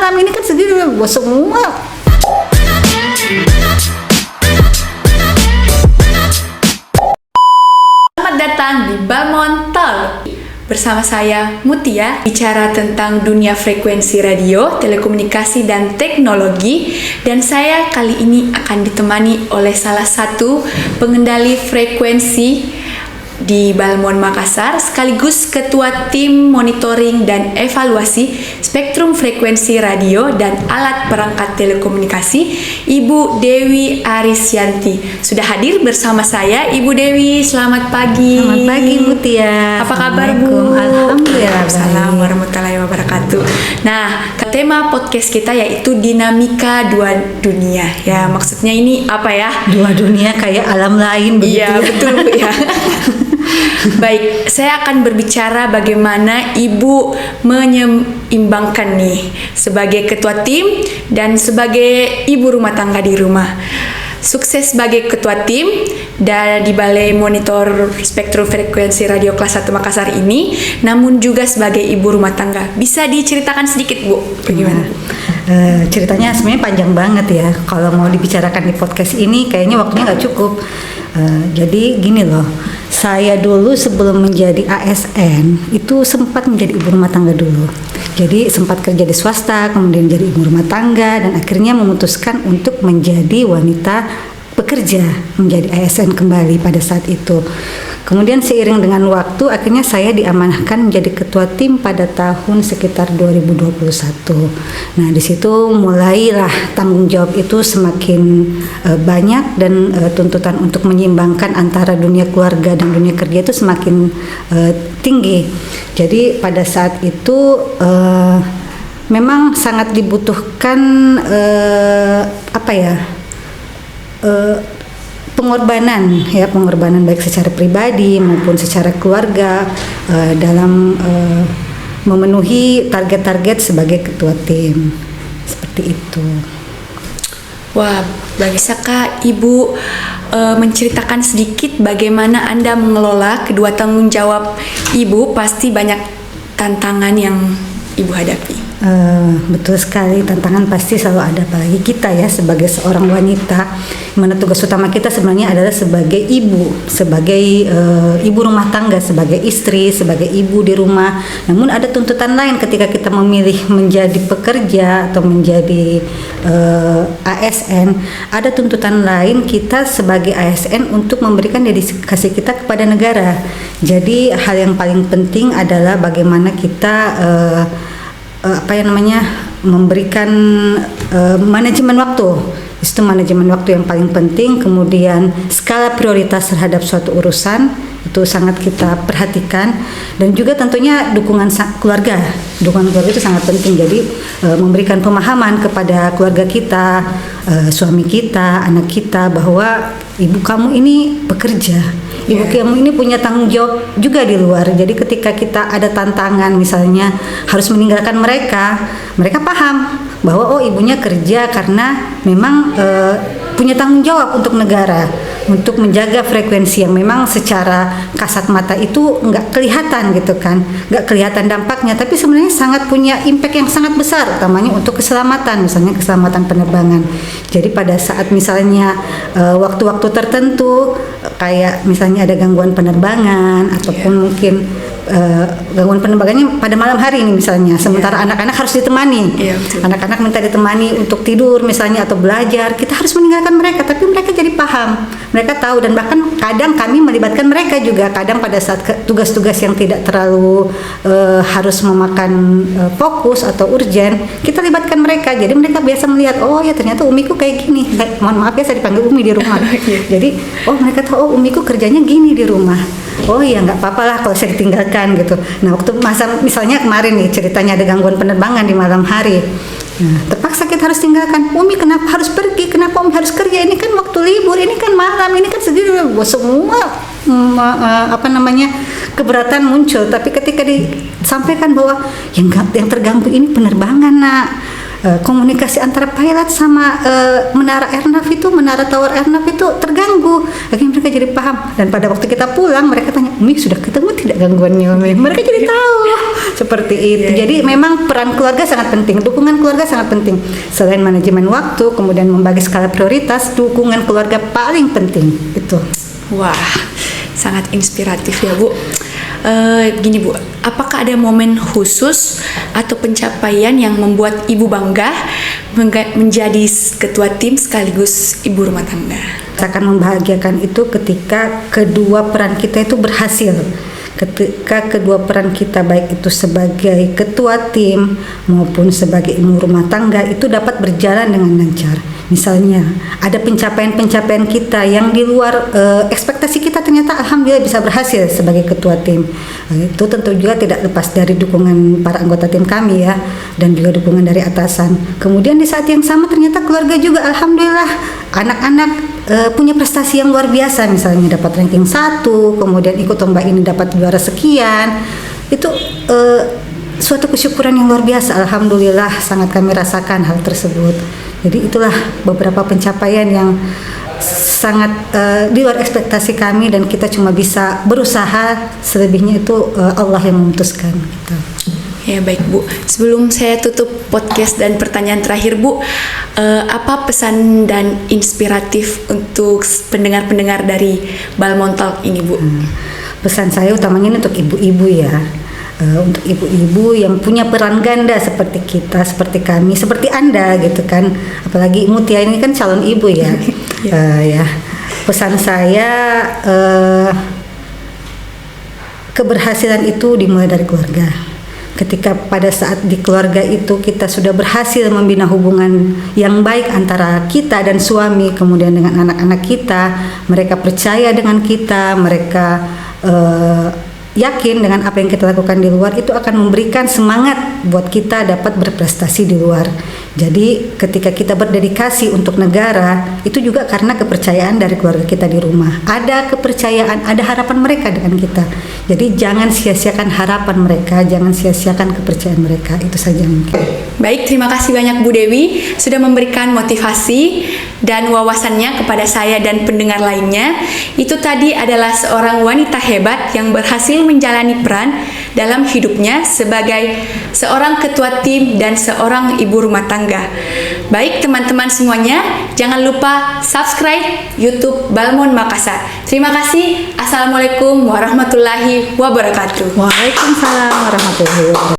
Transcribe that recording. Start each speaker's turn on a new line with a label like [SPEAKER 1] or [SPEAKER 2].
[SPEAKER 1] malam ini kan segini semua.
[SPEAKER 2] Selamat datang di Balmond Talk. Bersama saya Mutia, bicara tentang dunia frekuensi radio, telekomunikasi dan teknologi. Dan saya kali ini akan ditemani oleh salah satu pengendali frekuensi di Balmond Makassar, sekaligus ketua tim monitoring dan evaluasi spektrum frekuensi radio dan alat perangkat telekomunikasi, Ibu Dewi Arisyanti. Sudah hadir bersama saya, Ibu Dewi. Selamat pagi.
[SPEAKER 1] Selamat pagi Mutia.
[SPEAKER 2] Apa kabar Bu?
[SPEAKER 1] Alhamdulillah.
[SPEAKER 2] Assalamualaikum warahmatullahi wabarakatuh. Nah, tema podcast kita yaitu dinamika dua dunia. Ya, maksudnya ini apa ya?
[SPEAKER 1] Dua dunia kayak alam lain begitu.
[SPEAKER 2] Iya, betul Bu ya. Baik, saya akan berbicara bagaimana Ibu menyeimbangkan nih sebagai ketua tim dan sebagai ibu rumah tangga di rumah. Sukses sebagai ketua tim dan di Balai Monitor Spektrum Frekuensi Radio Kelas 1 Makassar ini, namun juga sebagai ibu rumah tangga. Bisa diceritakan sedikit Bu, bagaimana?
[SPEAKER 1] Ceritanya sebenarnya panjang banget ya. Kalau mau dibicarakan di podcast ini kayaknya waktunya nggak cukup. Jadi gini loh, saya dulu sebelum menjadi ASN itu sempat menjadi ibu rumah tangga dulu. Jadi sempat kerja di swasta, kemudian jadi ibu rumah tangga, dan akhirnya memutuskan untuk menjadi wanita bekerja, menjadi ASN kembali pada saat itu. Kemudian seiring dengan waktu akhirnya saya diamanahkan menjadi ketua tim pada tahun sekitar 2021. Nah, di situ mulailah tanggung jawab itu semakin banyak dan tuntutan untuk menyeimbangkan antara dunia keluarga dan dunia kerja itu semakin tinggi. Jadi pada saat itu memang sangat dibutuhkan pengorbanan baik secara pribadi maupun secara keluarga dalam memenuhi target-target sebagai ketua tim, seperti itu.
[SPEAKER 2] Wah, bisakah Ibu menceritakan sedikit bagaimana Anda mengelola kedua tanggung jawab Ibu? Pasti banyak tantangan yang Ibu hadapi.
[SPEAKER 1] Betul sekali, tantangan pasti selalu ada, apalagi kita ya sebagai seorang wanita, mana tugas utama kita sebenarnya adalah sebagai ibu, sebagai ibu rumah tangga, sebagai istri, sebagai ibu di rumah. Namun ada tuntutan lain ketika kita memilih menjadi pekerja atau menjadi ASN. Ada tuntutan lain kita sebagai ASN untuk memberikan dedikasi kita kepada negara. Jadi hal yang paling penting adalah bagaimana kita memberikan manajemen waktu. Itu manajemen waktu yang paling penting. Kemudian skala prioritas terhadap suatu urusan itu sangat kita perhatikan, dan juga tentunya dukungan keluarga itu sangat penting. Jadi memberikan pemahaman kepada keluarga kita, suami kita, anak kita, bahwa ibu kamu ini bekerja. Ibu kamu ini punya tanggung jawab juga di luar. Jadi ketika kita ada tantangan misalnya harus meninggalkan mereka paham bahwa oh ibunya kerja karena memang punya tanggung jawab untuk negara, untuk menjaga frekuensi yang memang secara kasat mata itu nggak kelihatan gitu kan, nggak kelihatan dampaknya, tapi sebenarnya sangat punya impact yang sangat besar, utamanya untuk keselamatan, misalnya keselamatan penerbangan. Jadi pada saat misalnya waktu-waktu tertentu kayak misalnya ada gangguan penerbangan ataupun mungkin gangguan penerbangannya pada malam hari ini misalnya, sementara anak-anak harus ditemani, anak-anak minta ditemani untuk tidur misalnya atau belajar, kita harus meninggalkan mereka, tapi mereka jadi paham, mereka tahu, dan bahkan kadang kami melibatkan mereka juga, kadang pada saat tugas-tugas yang tidak terlalu harus memakan fokus atau urgen, kita libatkan mereka, jadi mereka biasa melihat, oh ya ternyata umiku kayak gini, mohon maaf ya saya dipanggil Umi di rumah. Jadi oh mereka tahu, oh umiku kerjanya gini di rumah, oh ya nggak apa-apa lah kalau saya ditinggalkan gitu. Nah waktu misalnya kemarin nih ceritanya ada gangguan penerbangan di malam hari, nah terpaksa kita harus tinggalkan. Umi kenapa harus pergi, kenapa Umi harus kerja, ini kan waktu libur, ini kan malam, ini kan segini, semua keberatan muncul. Tapi ketika disampaikan bahwa yang terganggu ini penerbangan nak, komunikasi antara pilot sama menara tower airnav itu terganggu. Akhirnya mereka jadi paham, dan pada waktu kita pulang mereka tanya, Umi sudah ketemu tidak gangguannya Umi? Mereka jadi tahu seperti itu. Jadi memang peran keluarga sangat penting, dukungan keluarga sangat penting. Selain manajemen waktu, kemudian membagi skala prioritas, dukungan keluarga paling penting itu.
[SPEAKER 2] Wah, sangat inspiratif ya Bu. Gini Bu, apakah ada momen khusus atau pencapaian yang membuat Ibu bangga menjadi ketua tim sekaligus ibu rumah tangga?
[SPEAKER 1] Akan membahagiakan itu ketika kedua peran kita itu berhasil. Ketika kedua peran kita, baik itu sebagai ketua tim maupun sebagai ibu rumah tangga, itu dapat berjalan dengan lancar. Misalnya ada pencapaian-pencapaian kita yang di luar ekspektasi kita, ternyata alhamdulillah bisa berhasil sebagai ketua tim. Itu tentu juga tidak lepas dari dukungan para anggota tim kami ya, dan juga dukungan dari atasan. Kemudian di saat yang sama ternyata keluarga juga alhamdulillah, anak-anak punya prestasi yang luar biasa, misalnya dapat ranking 1, kemudian ikut lomba ini dapat juara sekian. Itu suatu kesyukuran yang luar biasa, alhamdulillah sangat kami rasakan hal tersebut. Jadi itulah beberapa pencapaian yang sangat di luar ekspektasi kami, dan kita cuma bisa berusaha, selebihnya itu Allah yang memutuskan gitu.
[SPEAKER 2] Ya baik Bu, sebelum saya tutup podcast dan pertanyaan terakhir Bu, apa pesan dan inspiratif untuk pendengar-pendengar dari Balmond Talk ini Bu?
[SPEAKER 1] Pesan saya utamanya ini untuk ibu-ibu ya, untuk ibu-ibu yang punya peran ganda seperti kita, seperti kami, seperti Anda gitu kan, apalagi Mutia ini kan calon ibu ya. Ya, pesan saya, keberhasilan itu dimulai dari keluarga. Ketika pada saat di keluarga itu kita sudah berhasil membina hubungan yang baik antara kita dan suami, kemudian dengan anak-anak kita, mereka percaya dengan kita, mereka yakin dengan apa yang kita lakukan di luar, itu akan memberikan semangat buat kita dapat berprestasi di luar. Jadi ketika kita berdedikasi untuk negara, itu juga karena kepercayaan dari keluarga kita di rumah. Ada kepercayaan, ada harapan mereka dengan kita. Jadi jangan sia-siakan harapan mereka, jangan sia-siakan kepercayaan mereka. Itu saja mungkin.
[SPEAKER 2] Baik, terima kasih banyak Bu Dewi sudah memberikan motivasi dan wawasannya kepada saya dan pendengar lainnya. Itu tadi adalah seorang wanita hebat yang berhasil menjalani peran dalam hidupnya sebagai seorang ketua tim dan seorang ibu rumah tangga. Baik teman-teman semuanya, jangan lupa subscribe YouTube Balmond Makassar. Terima kasih. Assalamualaikum warahmatullahi wabarakatuh.
[SPEAKER 1] Waalaikumsalam warahmatullahi wabarakatuh.